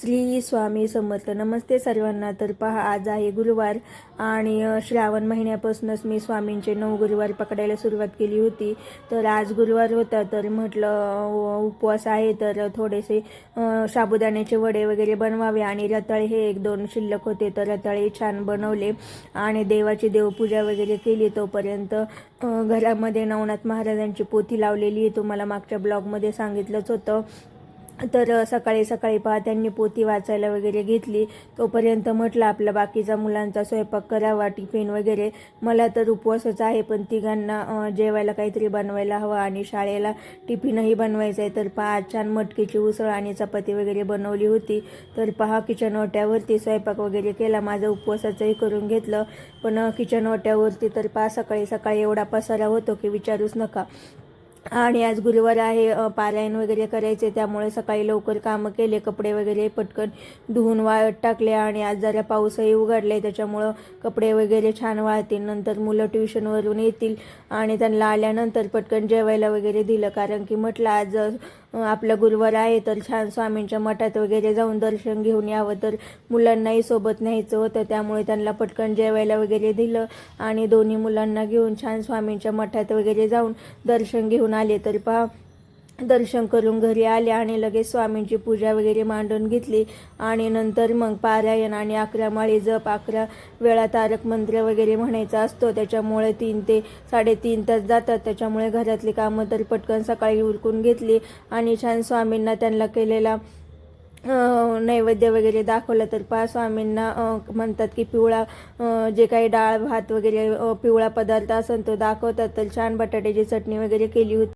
श्री स्वामी समर्थ. नमस्ते सर्वांना. तर पहा, आज आहे गुरुवार आणि श्रावण महिन्यापासूनच मी स्वामींचे 9 गुरुवार पकडायला सुरुवात केली होती. तर आज गुरुवार होता, तर म्हटलं उपवास आहे तर थोडेसे साबुदाण्याचे वडे वगैरे बनवावे आणि रताळे हे 1-2 शिल्लक होते, तर रताळे छान बनवले आणि देवाची देवपूजा वगैरे केली. तोपर्यंत घरामध्ये नवनाथ महाराजांची पोथी लावलेली आहे, तुम्हाला मागच्या ब्लॉगमध्ये सांगितलंच होतं. तर सकाळी सकाळी पहा त्यांनी पोथी वाचायला वगैरे घेतली. तोपर्यंत म्हटलं आपला बाकीचा मुलांचा स्वयंपाक करावा, टिफिन वगैरे. मला तर उपवासच आहे, पण तिघांना जेवायला काहीतरी बनवायला हवं आणि शाळेला टिफिनही बनवायचं आहे. तर पहा, छान मटकीची उसळ आणि चपाती वगैरे बनवली होती. तर पहा, किचन ओट्यावरती स्वयंपाक वगैरे केला, माझं उपवासाचंही करून घेतलं. पण किचन ओट्यावरती तर पहा सकाळी सकाळी एवढा पसारा होतो की विचारूच नका. आणि आज गुरुवार आहे, पारायण वगैरे करायचे, त्यामुळे सकाळी लवकर कामं केले, कपडे वगैरे पटकन धुवून वाळत टाकले. आणि आज जरा पाऊसही उघडले, त्याच्यामुळं कपडे वगैरे छान वाळतील. नंतर मुलं ट्युशनवरून येतील आणि त्यांना आल्यानंतर पटकन जेवायला वगैरे दिलं, कारण की म्हटलं आज आपला गुरुवार आहे तर छान स्वामींच्या मठात वगैरे जाऊन दर्शन घेऊन यावं. तर मुलांनाही सोबत न्यायचं होतं, त्यामुळे त्यांना पटकन जेवायला वगैरे दिलं आणि दोन्ही मुलांना घेऊन छान स्वामींच्या मठात वगैरे जाऊन दर्शन घेऊन आले. तर पहा, दर्शन करून घरी आले आणि लगेच स्वामींची पूजा वगैरे मांडून घेतली. आणि नंतर मग पारायण आणि 11 माळी जप, 11 वेळा तारक मंत्र वगैरे म्हणायचा असतो, त्याच्यामुळे 3 ते 3.5 तास जातात. त्याच्यामुळे घरातली कामं तर पटकन सकाळी उरकून घेतली आणि छान स्वामींना त्यांना केलेला नैवेद्य वगैरे दाखवलं. तर पहा, स्वामींना म्हणतात की पिवळा जे काही डाळ भात वगैरे पिवळा पदार्थ असेल तो दाखवतात. तर छान बटाट्याची चटणी वगैरे केली होती.